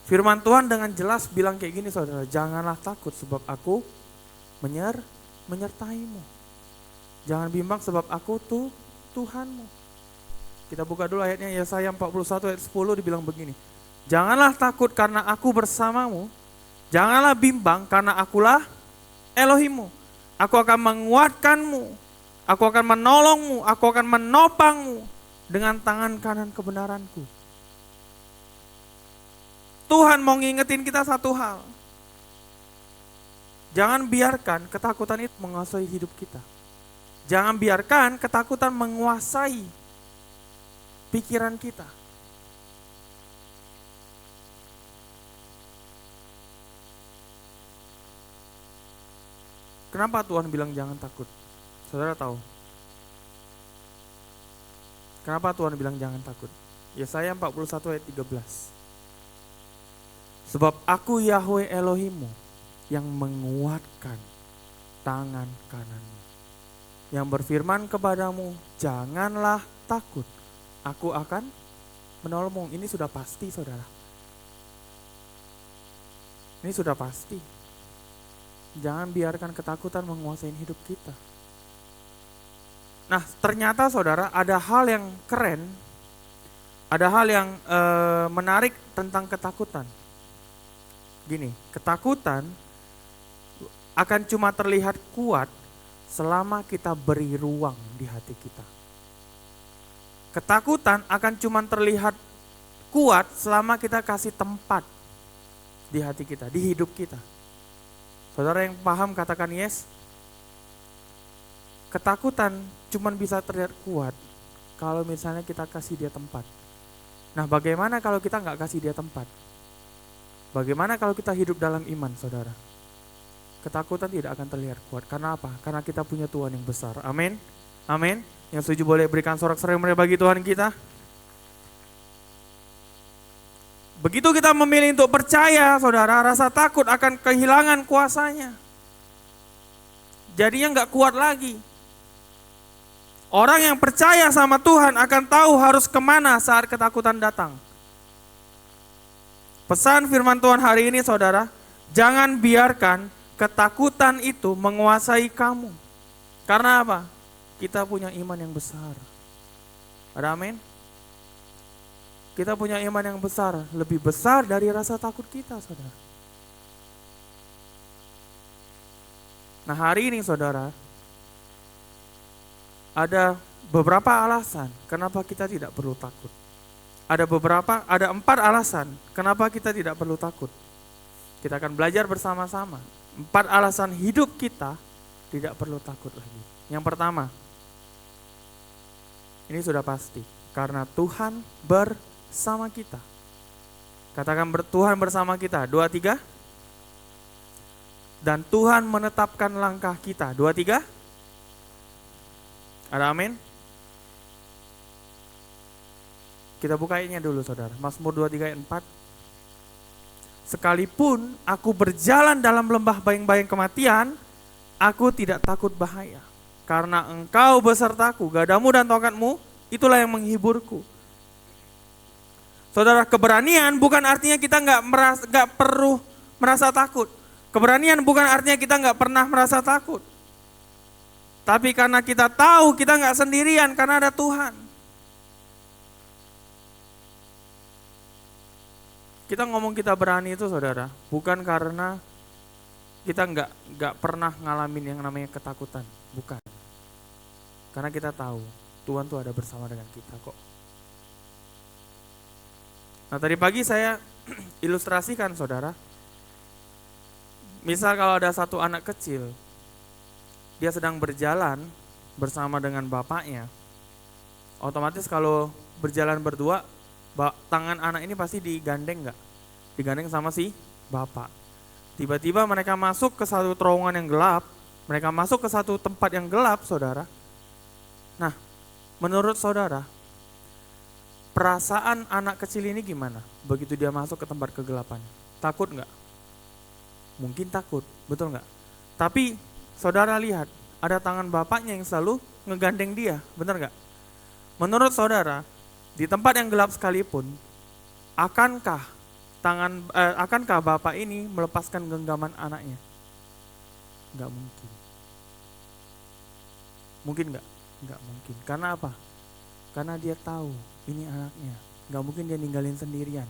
Firman Tuhan dengan jelas bilang kayak gini saudara, janganlah takut sebab aku menyertaimu. Jangan bimbang sebab aku tuh Tuhanmu. Kita buka dulu ayatnya, Yesaya 41 ayat 10 dibilang begini. Janganlah takut karena aku bersamamu, janganlah bimbang karena akulah Elohimmu. Aku akan menguatkanmu, aku akan menolongmu, aku akan menopangmu dengan tangan kanan kebenaranku. Tuhan mau ngingetin kita satu hal. Jangan biarkan ketakutan itu menguasai hidup kita. Jangan biarkan ketakutan menguasai pikiran kita. Kenapa Tuhan bilang jangan takut? Saudara tahu? Kenapa Tuhan bilang jangan takut? Yesaya 41 ayat 13. Sebab aku Yahweh Elohimmu yang menguatkan tangan kananmu, yang berfirman kepadamu, janganlah takut, aku akan menolongmu. Ini sudah pasti saudara. Ini sudah pasti. Jangan biarkan ketakutan menguasai hidup kita. Nah ternyata saudara ada hal yang keren, ada hal yang menarik tentang ketakutan. Gini, ketakutan akan cuma terlihat kuat selama kita beri ruang di hati kita. Ketakutan akan cuma terlihat kuat selama kita kasih tempat di hati kita, di hidup kita. Saudara yang paham katakan yes. Ketakutan cuma bisa terlihat kuat kalau misalnya kita kasih dia tempat. Nah bagaimana kalau kita nggak kasih dia tempat? Bagaimana kalau kita hidup dalam iman, saudara? Ketakutan tidak akan terlihat kuat. Karena apa? Karena kita punya Tuhan yang besar. Amin. Amin. Yang setuju boleh berikan sorak-sorai meriah bagi Tuhan kita. Begitu kita memilih untuk percaya, saudara, rasa takut akan kehilangan kuasanya. Jadinya nggak kuat lagi. Orang yang percaya sama Tuhan akan tahu harus kemana saat ketakutan datang. Pesan firman Tuhan hari ini saudara, jangan biarkan ketakutan itu menguasai kamu. Karena apa? Kita punya iman yang besar. Ada amin? Kita punya iman yang besar, lebih besar dari rasa takut kita saudara. Nah hari ini saudara, ada beberapa alasan kenapa kita tidak perlu takut. Ada 4 alasan kenapa kita tidak perlu takut. Kita akan belajar bersama-sama. 4 alasan hidup kita tidak perlu takut lagi. Yang pertama, ini sudah pasti, karena Tuhan bersama kita. Katakan Tuhan bersama kita, 2, 3. Dan Tuhan menetapkan langkah kita, 2, 3. Ada amin? Kita buka ayatnya dulu saudara, Mazmur 23 ayat 4. Sekalipun aku berjalan dalam lembah bayang-bayang kematian, aku tidak takut bahaya. Karena engkau besertaku, gadamu dan tongkatmu, itulah yang menghiburku. Saudara, keberanian bukan artinya kita nggak perlu merasa takut. Keberanian bukan artinya kita nggak pernah merasa takut. Tapi karena kita tahu kita nggak sendirian, karena ada Tuhan. Kita ngomong kita berani itu saudara, bukan karena kita nggak pernah ngalamin yang namanya ketakutan, bukan. Karena kita tahu Tuhan tuh ada bersama dengan kita kok. Nah tadi pagi saya ilustrasikan saudara, misal kalau ada satu anak kecil, dia sedang berjalan bersama dengan bapaknya, otomatis kalau berjalan berdua, tangan anak ini pasti digandeng nggak? Digandeng sama si bapak. Tiba-tiba mereka masuk ke satu terowongan yang gelap, mereka masuk ke satu tempat yang gelap saudara. Nah menurut saudara, perasaan anak kecil ini gimana? Begitu dia masuk ke tempat kegelapan, takut nggak? Mungkin takut, betul nggak? Tapi saudara lihat, ada tangan bapaknya yang selalu ngegandeng dia, benar nggak? Menurut saudara, di tempat yang gelap sekalipun, akankah akankah bapak ini melepaskan genggaman anaknya? Nggak mungkin. Mungkin nggak? Nggak mungkin. Karena apa? Karena dia tahu ini anaknya. Nggak mungkin dia ninggalin sendirian.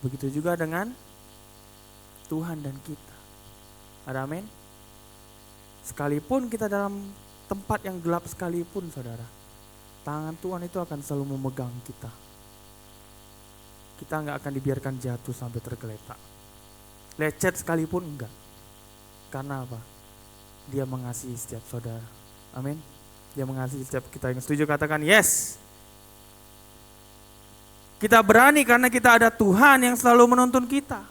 Begitu juga dengan Tuhan dan kita. Ada amin? Sekalipun kita dalam tempat yang gelap sekalipun, saudara, tangan Tuhan itu akan selalu memegang kita. Kita nggak akan dibiarkan jatuh sampai tergeletak. Lecet sekalipun enggak. Karena apa? Dia mengasihi setiap saudara. Amin. Dia mengasihi setiap kita. Yang setuju katakan yes. Kita berani karena kita ada Tuhan yang selalu menuntun kita.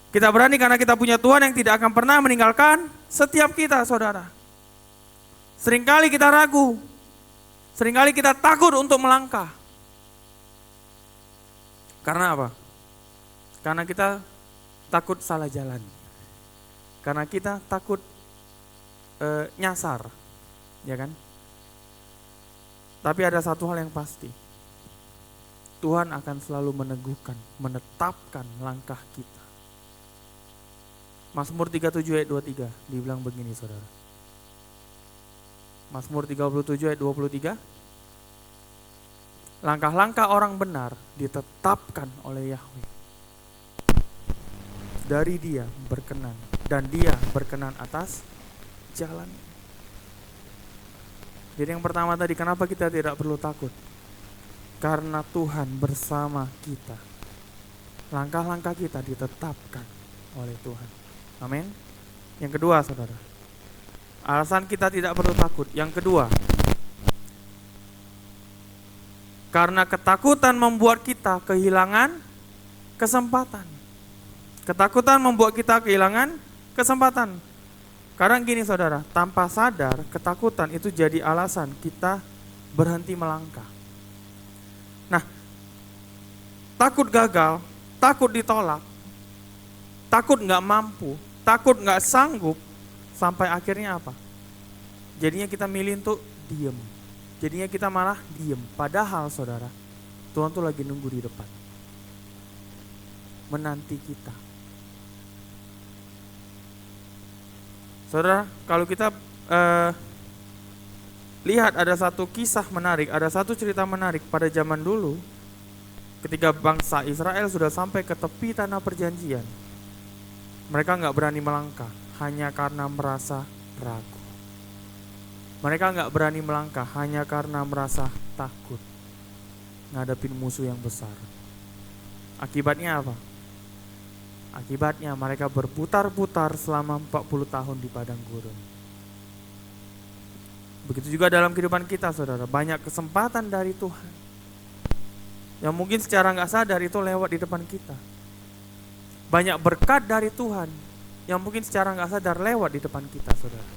Kita berani karena kita punya Tuhan yang tidak akan pernah meninggalkan setiap kita, saudara. Seringkali kita ragu. Seringkali kita takut untuk melangkah. Karena apa? Karena kita takut salah jalan. Karena kita takut nyasar, ya kan? Tapi ada satu hal yang pasti. Tuhan akan selalu meneguhkan, menetapkan langkah kita. Mazmur 37 ayat 23 dibilang begini, saudara. Mazmur 37 ayat 23. Langkah-langkah orang benar ditetapkan oleh Yahweh. Dari Dia berkenan, dan Dia berkenan atas jalan. Jadi yang pertama tadi, kenapa kita tidak perlu takut? Karena Tuhan bersama kita. Langkah-langkah kita ditetapkan oleh Tuhan. Amin. Yang kedua, saudara, alasan kita tidak perlu takut. Yang kedua, karena ketakutan membuat kita kehilangan kesempatan. Ketakutan membuat kita kehilangan kesempatan. Kadang gini, saudara, tanpa sadar ketakutan itu jadi alasan kita berhenti melangkah. Nah, takut gagal, takut ditolak, takut gak mampu, takut gak sanggup, sampai akhirnya apa? Jadinya kita milih untuk diem. Jadinya kita malah diem. Padahal, saudara, Tuhan tuh lagi nunggu di depan, menanti kita. Saudara, kalau kita lihat ada satu kisah menarik, ada satu cerita menarik pada zaman dulu, ketika bangsa Israel sudah sampai ke tepi tanah perjanjian, mereka gak berani melangkah hanya karena merasa ragu. Mereka gak berani melangkah hanya karena merasa takut ngadepin musuh yang besar. Akibatnya apa? Akibatnya mereka berputar-putar selama 40 tahun di padang gurun. Begitu juga dalam kehidupan kita, saudara. Banyak kesempatan dari Tuhan yang mungkin secara gak sadar itu lewat di depan kita. Banyak berkat dari Tuhan yang mungkin secara gak sadar lewat di depan kita, saudara.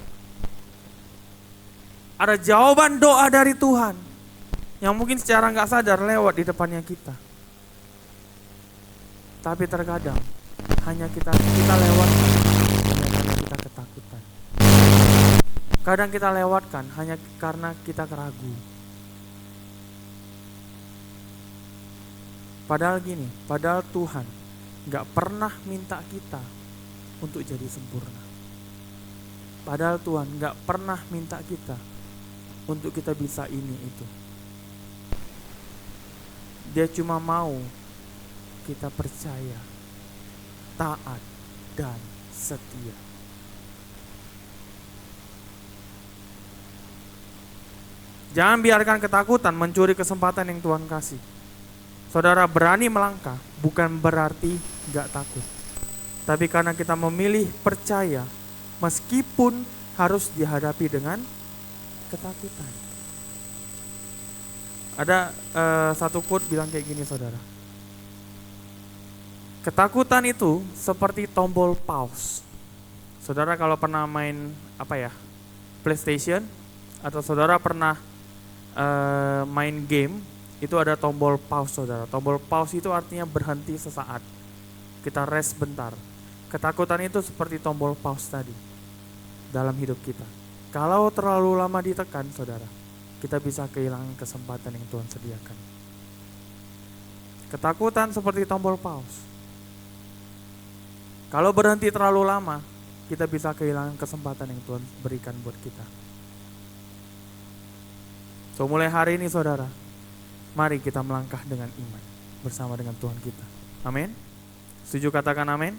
Ada jawaban doa dari Tuhan yang mungkin secara gak sadar lewat di depannya kita. Tapi terkadang hanya kita lewatkan karena kita ketakutan. Kadang kita lewatkan hanya karena kita ragu. Padahal gini, padahal Tuhan gak pernah minta kita untuk jadi sempurna. Padahal Tuhan gak pernah minta kita untuk kita bisa ini itu. Dia cuma mau kita percaya, taat, dan setia. Jangan biarkan ketakutan mencuri kesempatan yang Tuhan kasih. Saudara, berani melangkah bukan berarti gak takut, tapi karena kita memilih percaya meskipun harus dihadapi dengan ketakutan. Ada satu quote bilang kayak gini, saudara. Ketakutan itu seperti tombol pause. Saudara kalau pernah main PlayStation, atau saudara pernah main game, itu ada tombol pause, saudara. Tombol pause itu artinya berhenti sesaat. Kita rest bentar. Ketakutan itu seperti tombol pause tadi dalam hidup kita. Kalau terlalu lama ditekan, saudara, kita bisa kehilangan kesempatan yang Tuhan sediakan. Ketakutan seperti tombol pause. Kalau berhenti terlalu lama, kita bisa kehilangan kesempatan yang Tuhan berikan buat kita. So mulai hari ini saudara, mari kita melangkah dengan iman bersama dengan Tuhan kita. Amin. Setuju katakan amin.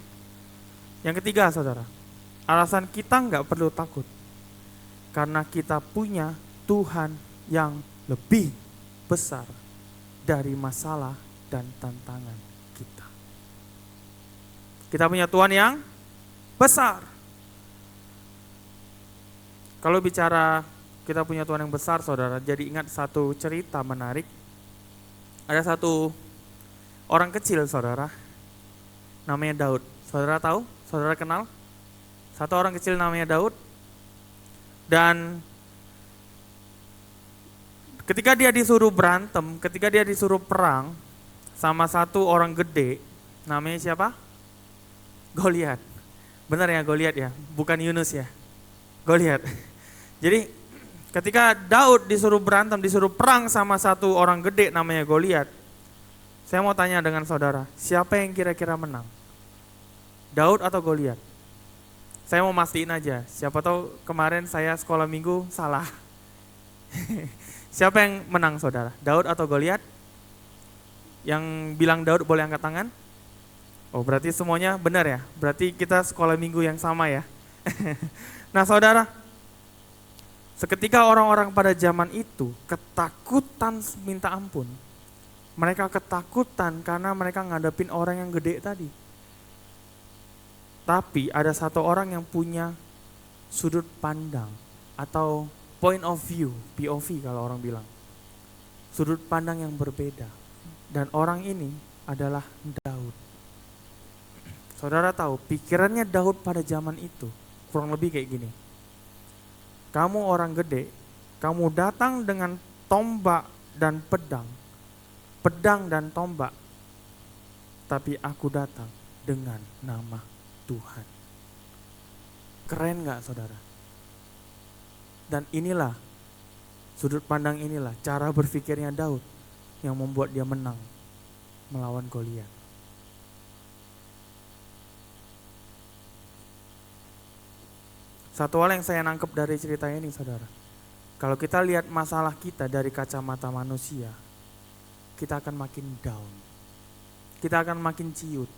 Yang ketiga saudara, alasan kita nggak perlu takut karena kita punya Tuhan yang lebih besar dari masalah dan tantangan kita. Kita punya Tuhan yang besar. Kalau bicara kita punya Tuhan yang besar saudara, jadi ingat satu cerita menarik. Ada satu orang kecil saudara, namanya Daud. Saudara tahu? Saudara kenal? Satu orang kecil namanya Daud. Dan ketika dia disuruh berantem, ketika dia disuruh perang sama satu orang gede, namanya siapa? Goliat. Benar ya Goliat ya, bukan Yunus ya. Goliat. Jadi ketika Daud disuruh berantem, disuruh perang sama satu orang gede namanya Goliat, saya mau tanya dengan saudara, siapa yang kira-kira menang? Daud atau Goliat? Saya mau mastiin aja, siapa tahu kemarin saya sekolah minggu salah. Siapa yang menang saudara? Daud atau Goliat? Yang bilang Daud boleh angkat tangan? Oh berarti semuanya benar ya? Berarti kita sekolah minggu yang sama ya? Nah saudara, seketika orang-orang pada zaman itu ketakutan minta ampun. Mereka ketakutan karena mereka ngadepin orang yang gede tadi. Tapi ada satu orang yang punya sudut pandang atau point of view, POV kalau orang bilang. Sudut pandang yang berbeda. Dan orang ini adalah Daud. Saudara tahu pikirannya Daud pada zaman itu kurang lebih kayak gini. Kamu orang gede, kamu datang dengan tombak dan pedang dan tombak, tapi aku datang dengan nama Tuhan. Keren gak saudara? Dan inilah, sudut pandang inilah, cara berpikirnya Daud yang membuat dia menang melawan Goliat. Satu hal yang saya nangkep dari cerita ini saudara, kalau kita lihat masalah kita dari kacamata manusia, kita akan makin down, kita akan makin ciut,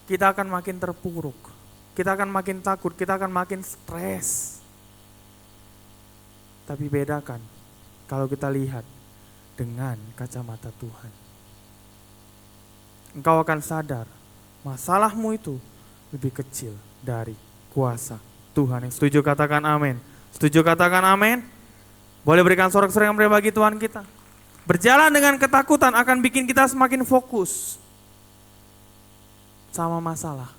kita akan makin terpuruk, kita akan makin takut, kita akan makin stres. Tapi bedakan kalau kita lihat dengan kacamata Tuhan, engkau akan sadar masalahmu itu lebih kecil dari kuasa Tuhan. Yang setuju katakan amin. Setuju katakan amin. Boleh berikan sorak-sorai yang meriah bagi Tuhan kita. Berjalan dengan ketakutan akan bikin kita semakin fokus sama masalah.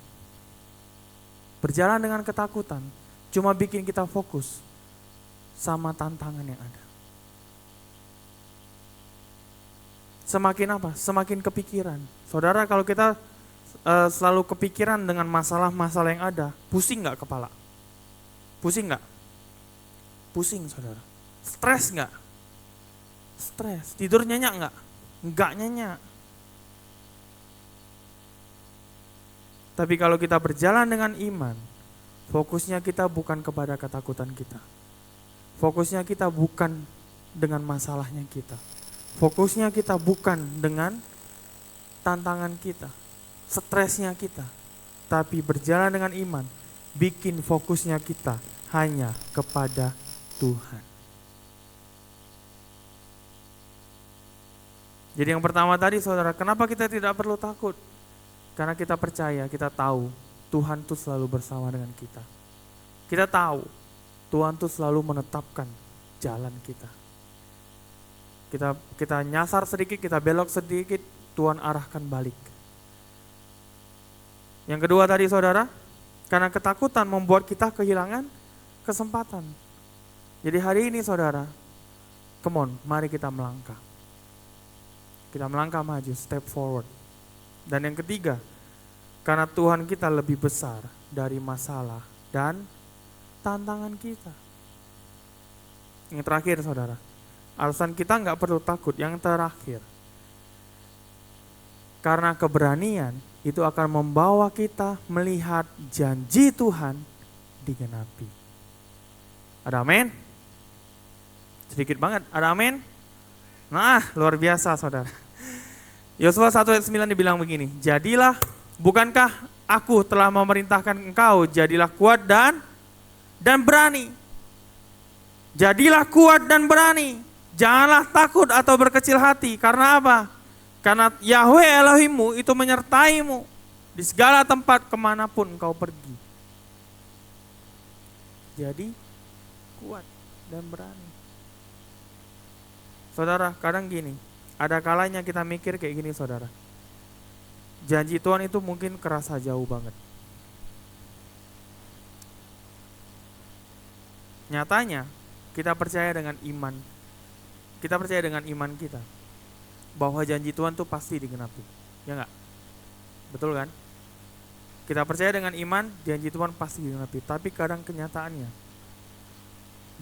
Berjalan dengan ketakutan cuma bikin kita fokus sama tantangan yang ada. Semakin apa? Semakin kepikiran. Saudara, kalau kita selalu kepikiran dengan masalah-masalah yang ada, pusing gak kepala? Pusing gak? Pusing saudara. Stres gak? Stres. Tidur nyenyak gak? Enggak nyenyak. Tapi kalau kita berjalan dengan iman, fokusnya kita bukan kepada ketakutan kita. Fokusnya kita bukan dengan masalahnya kita. Fokusnya kita bukan dengan tantangan kita, stresnya kita. Tapi berjalan dengan iman, bikin fokusnya kita hanya kepada Tuhan. Jadi yang pertama tadi saudara, kenapa kita tidak perlu takut? Karena kita percaya, kita tahu Tuhan tuh selalu bersama dengan kita. Kita tahu Tuhan tuh selalu menetapkan jalan kita. Kita nyasar sedikit, kita belok sedikit, Tuhan arahkan balik. Yang kedua tadi saudara, karena ketakutan membuat kita kehilangan kesempatan. Jadi hari ini saudara, come on, mari kita melangkah. Kita melangkah maju, step forward. Dan yang ketiga, karena Tuhan kita lebih besar dari masalah dan tantangan kita. Yang terakhir saudara, alasan kita nggak perlu takut, yang terakhir, karena keberanian itu akan membawa kita melihat janji Tuhan digenapi. Ada amin? Sedikit banget, ada amin? Nah, luar biasa saudara. Yosua 1 ayat 9 dibilang begini, jadilah, bukankah aku telah memerintahkan engkau, jadilah kuat dan berani. Jadilah kuat dan berani. Janganlah takut atau berkecil hati. Karena apa? Karena Yahweh Elohimmu itu menyertaimu di segala tempat kemanapun engkau pergi. Jadi kuat dan berani. Saudara, kadang gini, ada kalanya kita mikir kayak gini saudara. Janji Tuhan itu mungkin kerasa jauh banget. Nyatanya kita percaya dengan iman. Kita percaya dengan iman kita bahwa janji Tuhan itu pasti digenapi. Ya enggak? Betul kan? Kita percaya dengan iman, janji Tuhan pasti digenapi. Tapi kadang kenyataannya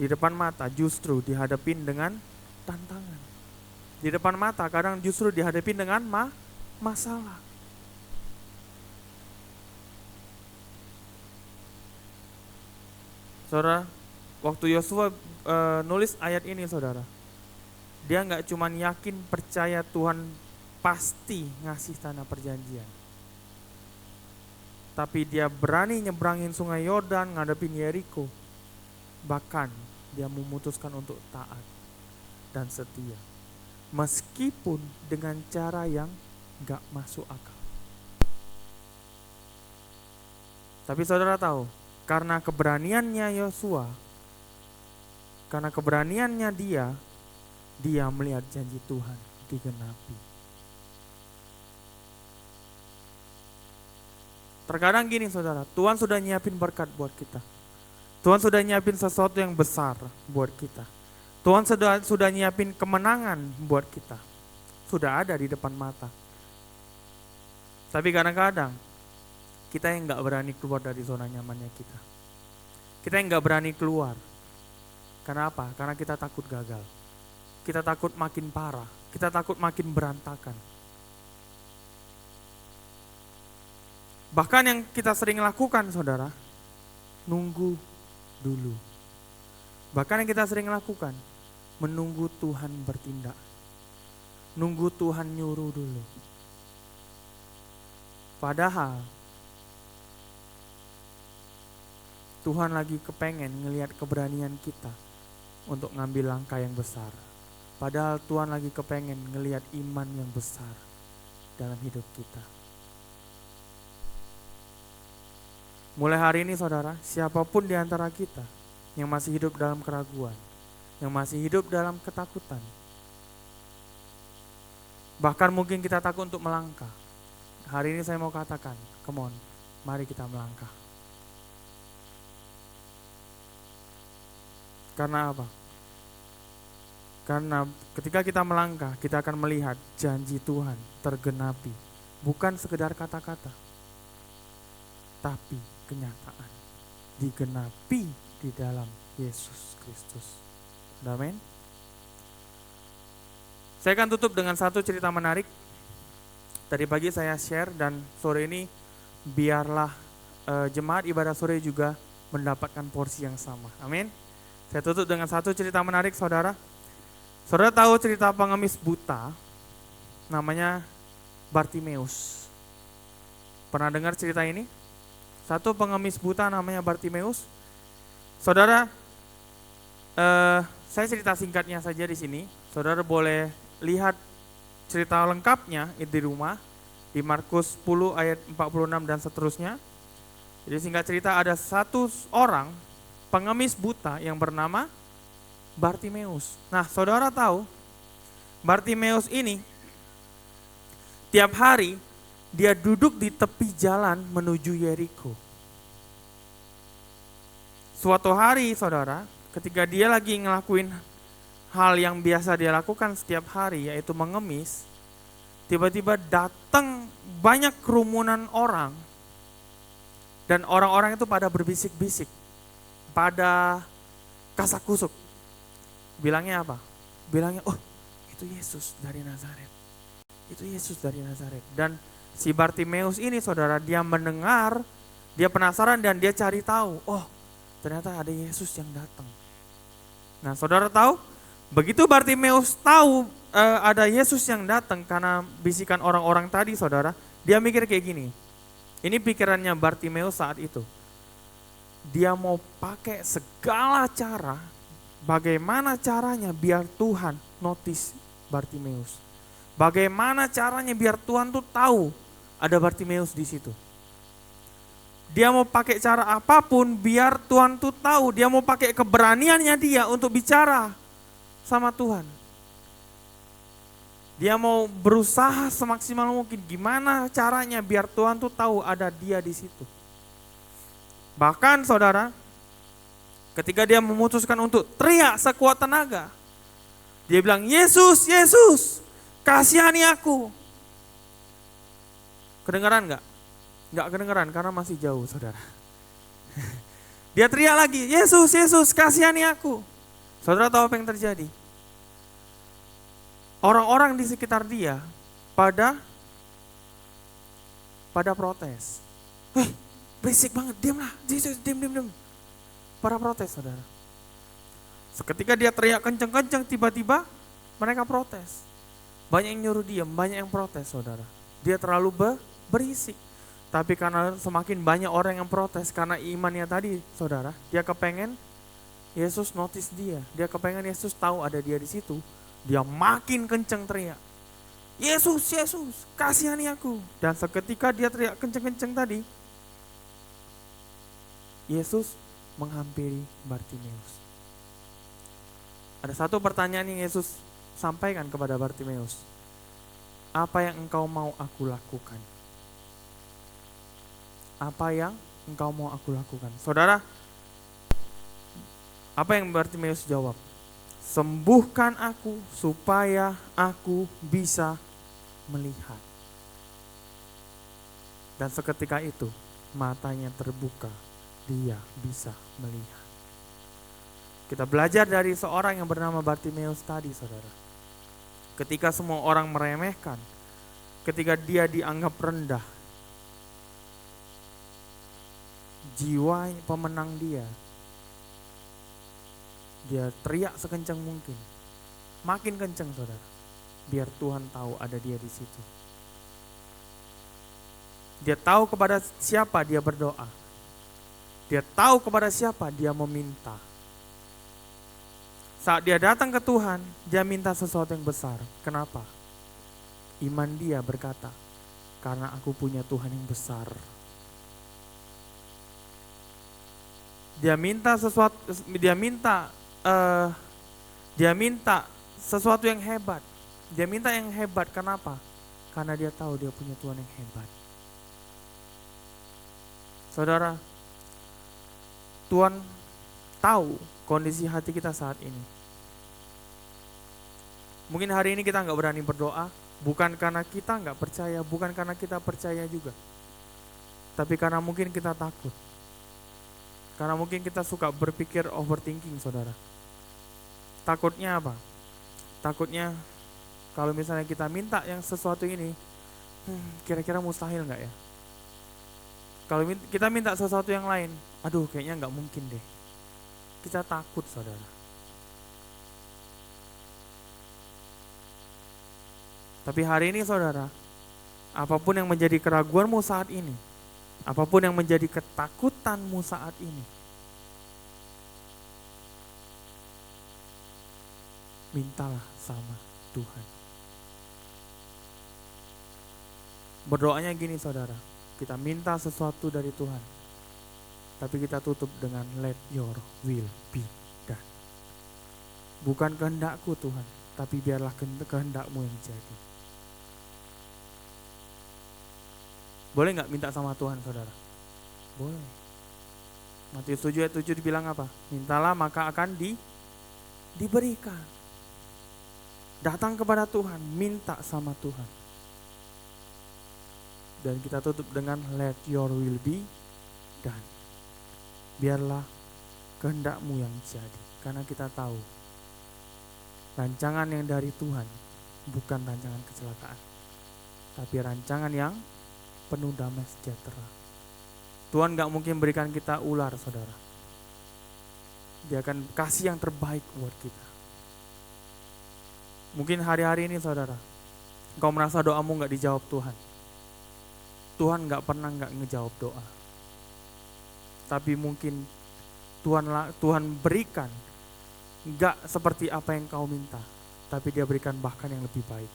di depan mata justru dihadapin dengan tantangan. Di depan mata kadang justru dihadapin dengan masalah. Saudara, waktu Yosua nulis ayat ini saudara, dia nggak cuma yakin percaya Tuhan pasti ngasih tanah perjanjian, tapi dia berani nyebrangin sungai Yordan, ngadepin Yeriko. Bahkan dia memutuskan untuk taat dan setia, meskipun dengan cara yang nggak masuk akal. Tapi saudara tahu, karena keberaniannya Yosua, karena keberaniannya dia melihat janji Tuhan digenapi. Terkadang gini saudara, Tuhan sudah nyiapin berkat buat kita. Tuhan sudah nyiapin sesuatu yang besar buat kita. Tuhan sudah nyiapin kemenangan buat kita. Sudah ada di depan mata. Tapi kadang-kadang kita yang gak berani keluar dari zona nyamannya kita. Kita yang gak berani keluar. Karena apa? Karena kita takut gagal. Kita takut makin parah. Kita takut makin berantakan. Bahkan yang kita sering lakukan saudara, nunggu dulu. Bahkan yang kita sering lakukan, menunggu Tuhan bertindak. Nunggu Tuhan nyuruh dulu. Padahal Tuhan lagi kepengen ngelihat keberanian kita untuk ngambil langkah yang besar. Padahal Tuhan lagi kepengen ngelihat iman yang besar dalam hidup kita. Mulai hari ini saudara, siapapun di antara kita yang masih hidup dalam keraguan, yang masih hidup dalam ketakutan, bahkan mungkin kita takut untuk melangkah. Hari ini saya mau katakan, come on, mari kita melangkah. Karena apa? Karena ketika kita melangkah, kita akan melihat janji Tuhan tergenapi. Bukan sekedar kata-kata, tapi kenyataan. Digenapi di dalam Yesus Kristus. Amin. Saya akan tutup dengan satu cerita menarik. Tadi pagi saya share dan sore ini biarlah jemaat ibadah sore juga mendapatkan porsi yang sama. Amin. Saya tutup dengan satu cerita menarik saudara. Saudara tahu cerita pengemis buta namanya Bartimeus. Pernah dengar cerita ini? Satu pengemis buta namanya Bartimeus. Saudara, saya cerita singkatnya saja di sini. Saudara boleh lihat cerita lengkapnya di rumah di Markus 10 ayat 46 dan seterusnya. Jadi singkat cerita ada satu orang pengemis buta yang bernama Bartimeus. Nah, saudara tahu Bartimeus ini tiap hari dia duduk di tepi jalan menuju Yeriko. Suatu hari saudara, ketika dia lagi ngelakuin hal yang biasa dia lakukan setiap hari, yaitu mengemis, tiba-tiba datang banyak kerumunan orang. Dan orang-orang itu pada berbisik-bisik, pada kasak-kusuk. Bilangnya apa? Bilangnya, oh itu Yesus dari Nazaret. Itu Yesus dari Nazaret. Dan Si Bartimeus ini saudara, dia mendengar, dia penasaran dan dia cari tahu. Oh, ternyata ada Yesus yang datang. Nah, saudara tahu, begitu Bartimeus tahu ada Yesus yang datang karena bisikan orang-orang tadi saudara, dia mikir kayak gini. Ini pikirannya Bartimeus saat itu. Dia mau pakai segala cara, bagaimana caranya biar Tuhan notice Bartimeus. Bagaimana caranya biar Tuhan tuh tahu ada Bartimeus di situ. Dia mau pakai cara apapun biar Tuhan tuh tahu. Dia mau pakai keberaniannya dia untuk bicara sama Tuhan. Dia mau berusaha semaksimal mungkin gimana caranya biar Tuhan tuh tahu ada dia di situ. Bahkan saudara, ketika dia memutuskan untuk teriak sekuat tenaga, dia bilang, Yesus, Yesus, kasihani aku. Kedengaran enggak? Enggak kedengaran karena masih jauh saudara. Dia teriak lagi, Yesus, Yesus, kasihani aku. Saudara tahu apa yang terjadi? Orang-orang di sekitar dia pada protes. Berisik banget, diamlah, Yesus, diam. Para protes saudara. Seketika dia teriak kenceng-kenceng, tiba-tiba mereka protes. Banyak yang nyuruh diam, banyak yang protes saudara. Dia terlalu berisik. Tapi karena semakin banyak orang yang protes, karena imannya tadi saudara, dia kepengen Yesus notice dia. Dia kepengen Yesus tahu ada dia di situ. Dia makin kenceng teriak, Yesus, Yesus, kasihani aku. Dan seketika dia teriak kenceng-kenceng tadi, Yesus menghampiri Bartimeus. Ada satu pertanyaan yang Yesus sampaikan kepada Bartimeus. Apa yang engkau mau aku lakukan? Apa yang engkau mau aku lakukan? Saudara, apa yang Bartimeus jawab? Sembuhkan aku supaya aku bisa melihat. Dan seketika itu matanya terbuka, dia bisa melihat. Kita belajar dari seorang yang bernama Bartimeus tadi saudara. Ketika semua orang meremehkan, ketika dia dianggap rendah, jiwa pemenang dia teriak sekencang mungkin, makin kencang saudara, biar Tuhan tahu ada dia di situ. Dia tahu kepada siapa dia berdoa, dia tahu kepada siapa dia meminta. Saat dia datang ke Tuhan, dia minta sesuatu yang besar. Kenapa? Iman dia berkata, karena aku punya Tuhan yang besar. Dia minta sesuatu, dia minta sesuatu yang hebat. Dia minta yang hebat, kenapa? Karena dia tahu dia punya Tuhan yang hebat. Saudara, Tuhan tahu kondisi hati kita saat ini. Mungkin hari ini kita gak berani berdoa, bukan karena kita gak percaya, bukan karena kita percaya juga. Tapi karena mungkin kita takut. Karena mungkin kita suka berpikir overthinking saudara. Takutnya apa? Takutnya kalau misalnya kita minta yang sesuatu ini, kira-kira mustahil gak ya? Kalau kita minta sesuatu yang lain, aduh kayaknya gak mungkin deh. Kita takut saudara. Tapi hari ini saudara, apapun yang menjadi keraguanmu saat ini, apapun yang menjadi ketakutanmu saat ini, mintalah sama Tuhan. Berdoanya gini saudara, kita minta sesuatu dari Tuhan, tapi kita tutup dengan let your will be done. Bukan kehendakku Tuhan, tapi biarlah kehendakmu yang jadi. Boleh gak minta sama Tuhan saudara? Boleh. Matius 7 ayat 7 dibilang apa? Mintalah maka akan diberikan. Datang kepada Tuhan, minta sama Tuhan. Dan kita tutup dengan let your will be done. Biarlah kehendakmu yang jadi. Karena kita tahu rancangan yang dari Tuhan bukan rancangan kecelakaan, tapi rancangan yang penuh damai sejahtera. Tuhan gak mungkin berikan kita ular, saudara. Dia akan kasih yang terbaik buat kita. Mungkin hari-hari ini, saudara, engkau merasa doamu gak dijawab Tuhan. Tuhan gak pernah gak ngejawab doa. Tapi mungkin Tuhan berikan gak seperti apa yang kau minta, tapi dia berikan bahkan yang lebih baik.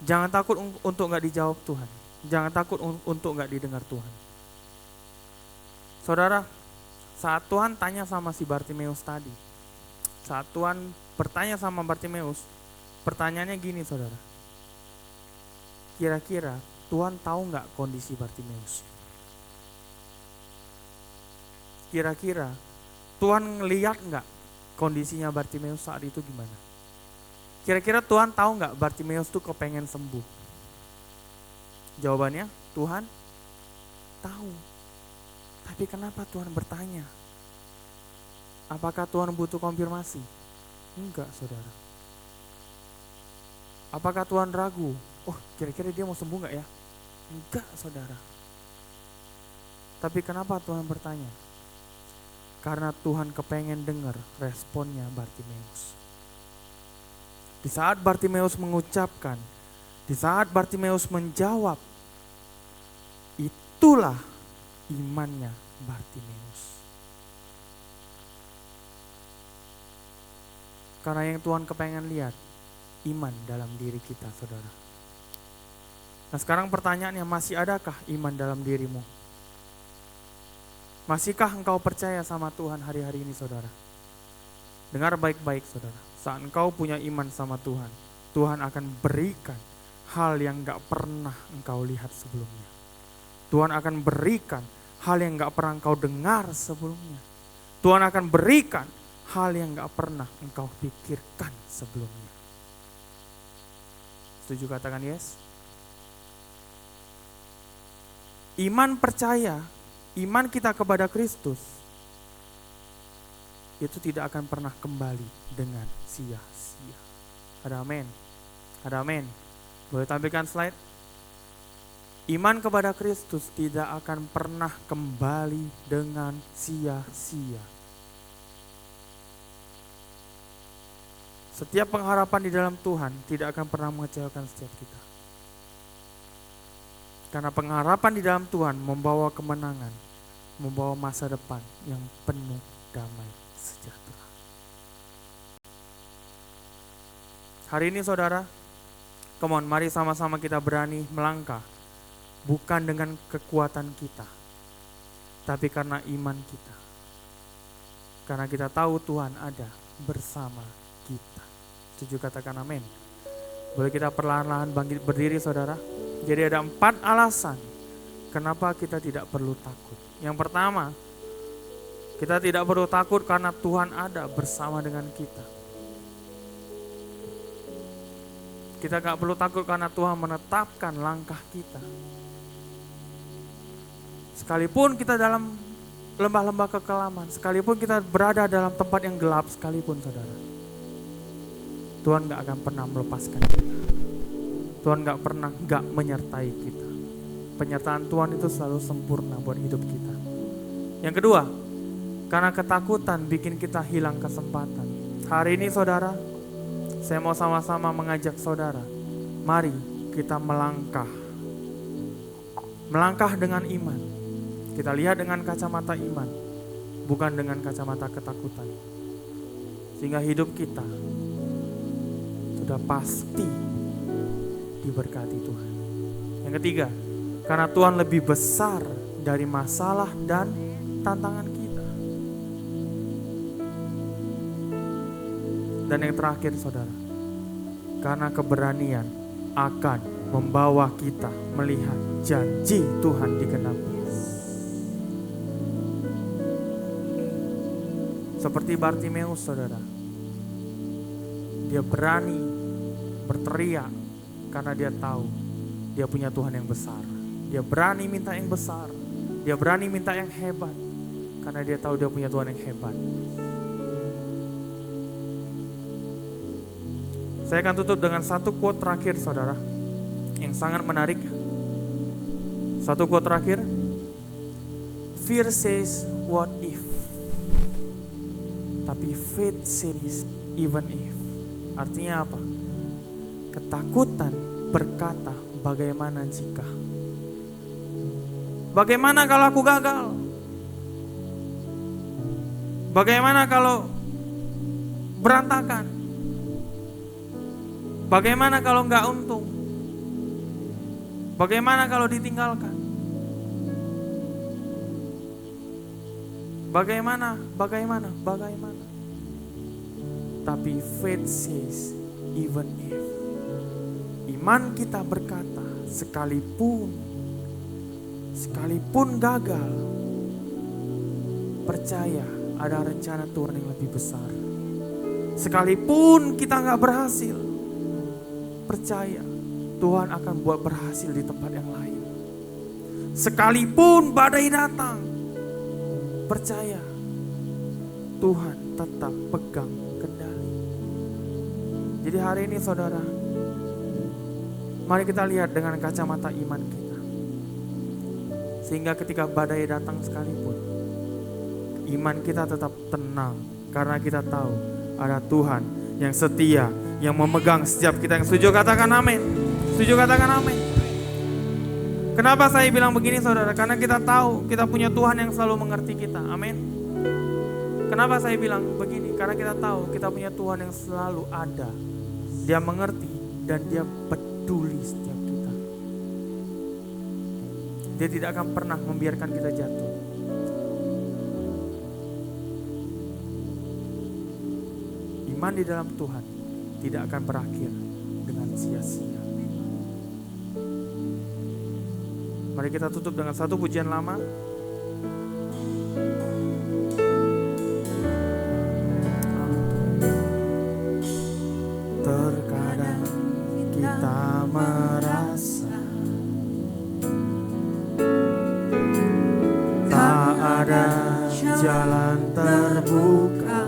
Jangan takut untuk gak dijawab Tuhan. Jangan takut untuk gak didengar Tuhan. Saudara, saat Tuhan tanya sama si Bartimeus tadi, saat Tuhan bertanya sama Bartimeus, pertanyaannya gini, saudara. Kira-kira Tuhan tahu gak kondisi Bartimeus? Kira-kira Tuhan ngeliat gak kondisinya Bartimeus saat itu gimana? Kira-kira Tuhan tahu gak Bartimeus tuh kepengen sembuh? Jawabannya, Tuhan tahu. Tapi kenapa Tuhan bertanya? Apakah Tuhan butuh konfirmasi? Enggak, saudara. Apakah Tuhan ragu? Oh, kira-kira dia mau sembuh gak ya? Enggak, saudara. Tapi kenapa Tuhan bertanya? Karena Tuhan kepengen dengar responnya Bartimeus. Di saat Bartimeus mengucapkan, di saat Bartimeus menjawab, itulah imannya Bartimeus. Karena yang Tuhan kepengen lihat, iman dalam diri kita, saudara. Nah, sekarang pertanyaannya, masih adakah iman dalam dirimu? Masihkah engkau percaya sama Tuhan hari-hari ini, saudara? Dengar baik-baik, saudara. Saat engkau punya iman sama Tuhan, Tuhan akan berikan hal yang gak pernah engkau lihat sebelumnya. Tuhan akan berikan hal yang gak pernah engkau dengar sebelumnya. Tuhan akan berikan hal yang gak pernah engkau pikirkan sebelumnya. Setuju, katakan yes? Iman percaya, iman kita kepada Kristus, itu tidak akan pernah kembali dengan sia-sia. Ada amin? Ada amin? Boleh tampilkan slide? Iman kepada Kristus tidak akan pernah kembali dengan sia-sia. Setiap pengharapan di dalam Tuhan tidak akan pernah mengecewakan setiap kita. Karena pengharapan di dalam Tuhan membawa kemenangan, membawa masa depan yang penuh damai sejahtera. Hari ini, saudara, come on, mari sama-sama kita berani melangkah. Bukan dengan kekuatan kita, tapi karena iman kita. Karena kita tahu Tuhan ada bersama kita. Setuju, katakan amin. Boleh kita perlahan-lahan bangkit berdiri, saudara. Jadi ada 4 alasan kenapa kita tidak perlu takut. Yang pertama, kita tidak perlu takut karena Tuhan ada bersama dengan kita. Kita gak perlu takut karena Tuhan menetapkan langkah kita. Sekalipun kita dalam lembah-lembah kekelaman, sekalipun kita berada dalam tempat yang gelap sekalipun, saudara, Tuhan gak akan pernah melepaskan kita. Tuhan gak pernah gak menyertai kita. Penyertaan Tuhan itu selalu sempurna buat hidup kita. Yang kedua, karena ketakutan bikin kita hilang kesempatan. Hari ini, saudara, saya mau sama-sama mengajak saudara, mari kita melangkah. Melangkah dengan iman. Kita lihat dengan kacamata iman, bukan dengan kacamata ketakutan. Sehingga hidup kita sudah pasti diberkati Tuhan. Yang ketiga, karena Tuhan lebih besar dari masalah dan tantangan kita. Dan yang terakhir, saudara, karena keberanian akan membawa kita melihat janji Tuhan digenapi. Seperti Bartimeus, saudara, dia berani berteriak karena dia tahu dia punya Tuhan yang besar. Dia berani minta yang besar, dia berani minta yang hebat karena dia tahu dia punya Tuhan yang hebat. Saya akan tutup dengan satu quote terakhir, saudara. yang sangat menarik. Satu quote terakhir. Fear says what if, tapi faith says even if. Artinya apa? Ketakutan berkata bagaimana jika. Bagaimana kalau aku gagal? Bagaimana kalau berantakan? Bagaimana kalau nggak untung? Bagaimana kalau ditinggalkan? Bagaimana? Tapi faith says even if. Iman kita berkata sekalipun gagal, percaya ada rencana Tuhan yang lebih besar. Sekalipun kita gak berhasil, percaya Tuhan akan buat berhasil di tempat yang lain. Sekalipun badai datang, percaya Tuhan tetap pegang kendali. Jadi hari ini saudara, mari kita lihat dengan kacamata iman kita. Sehingga ketika badai datang sekalipun, iman kita tetap tenang. Karena kita tahu ada Tuhan yang setia, yang memegang setiap kita. Yang setuju katakan amin. Setuju katakan amin. Kenapa saya bilang begini saudara? Karena kita tahu kita punya Tuhan yang selalu mengerti kita. Amin. Kenapa saya bilang begini? Karena kita tahu kita punya Tuhan yang selalu ada. Dia mengerti dan dia peduli setiap kita. Dia tidak akan pernah membiarkan kita jatuh. Iman di dalam Tuhan tidak akan berakhir dengan sia-sia. Mari kita tutup dengan satu pujian lama. Terkadang kita merasa tak ada jalan terbuka,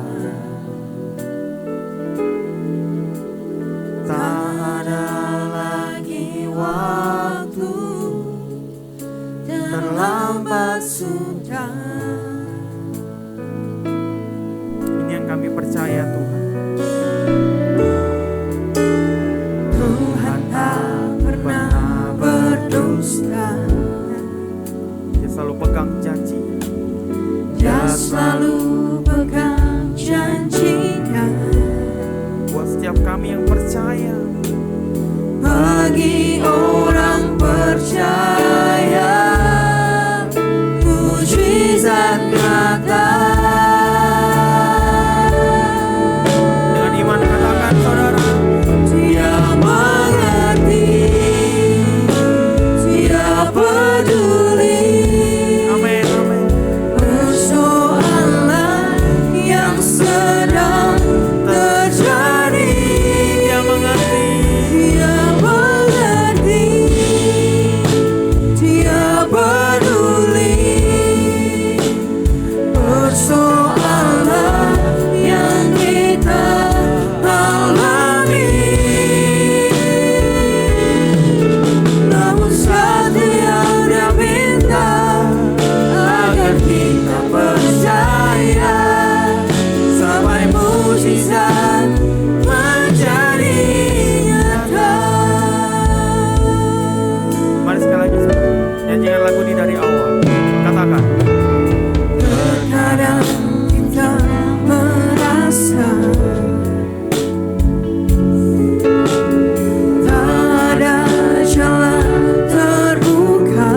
tak ada lagi waktu, terlambat sudah. Ini yang kami percaya Tuhan. Tuhan tak pernah berdusta. Dia selalu pegang janji. Dia selalu pegang janjinya. Buat setiap kami yang percaya. Bagi orang percaya, mujizat nyata. Dengan iman katakan saudara, Dia mengerti, Dia peduli. amin, amin. Persoalan yang sedang terjadi, Dia mengerti. Dia mengerti, Dia peduli. Persoalan yang kita alami, namun satu yang Dia minta, agar kita percaya sampai mujizat menjadi nyata. Mari sekali lagi saudara, nyanyikan lagu ini dari awal. Katakan, Terkadang kita merasa tak ada jalan terbuka,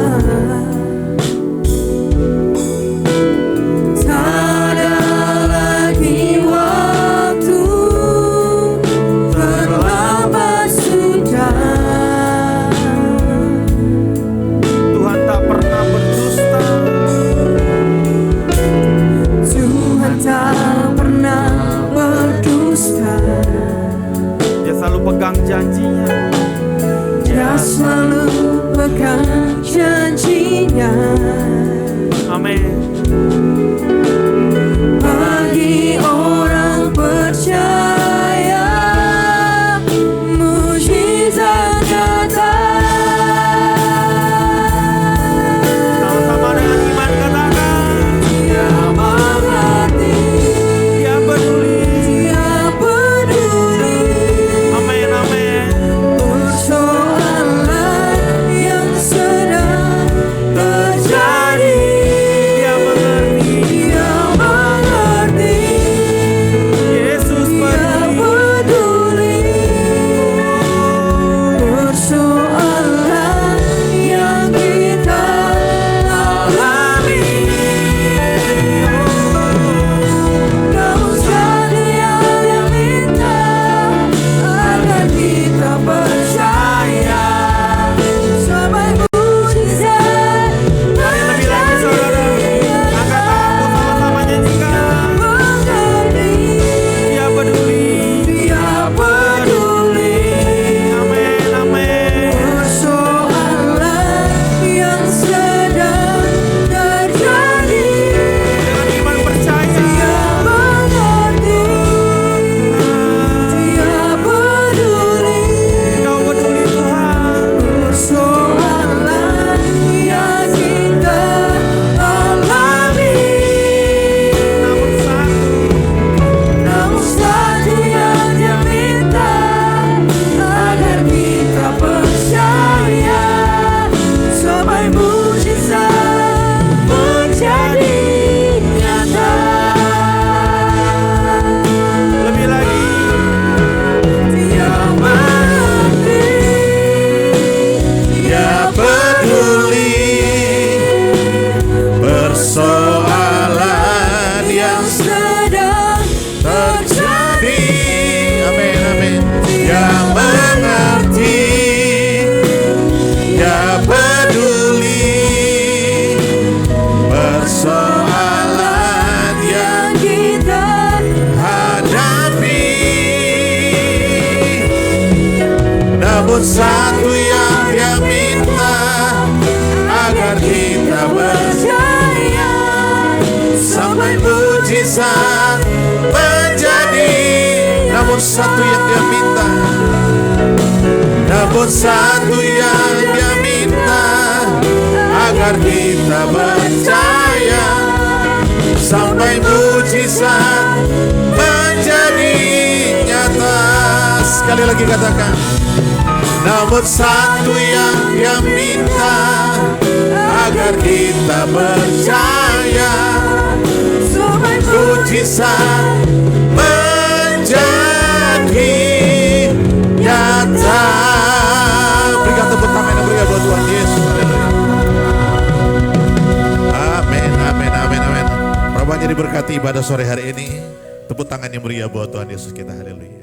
tak ada lagi waktu, terlambat sudah. Tuhan tak pernah berdusta. Tuhan tak pernah berdusta. Dia selalu pegang janjinya. Dia selalu pegang janjinya. Amin. Bagi orang percaya, mujizat nyata. Namun satu yang dia minta, agar kita percaya sampai mujizat menjadi. Namun satu yang dia minta, namun satu yang dia minta, agar kita percaya sampai mujizat menjadi nyata. Sekali lagi katakan, namun satu yang dia minta, agar kita percaya mujizat menjadi nyata. Berikan tepuk tangan yang meriah buat Tuhan Yesus. Amin, amin, amin, amin. Berapa jadi berkati ibadah sore hari ini. Tepuk tangan yang meriah buat Tuhan Yesus kita. Haleluya.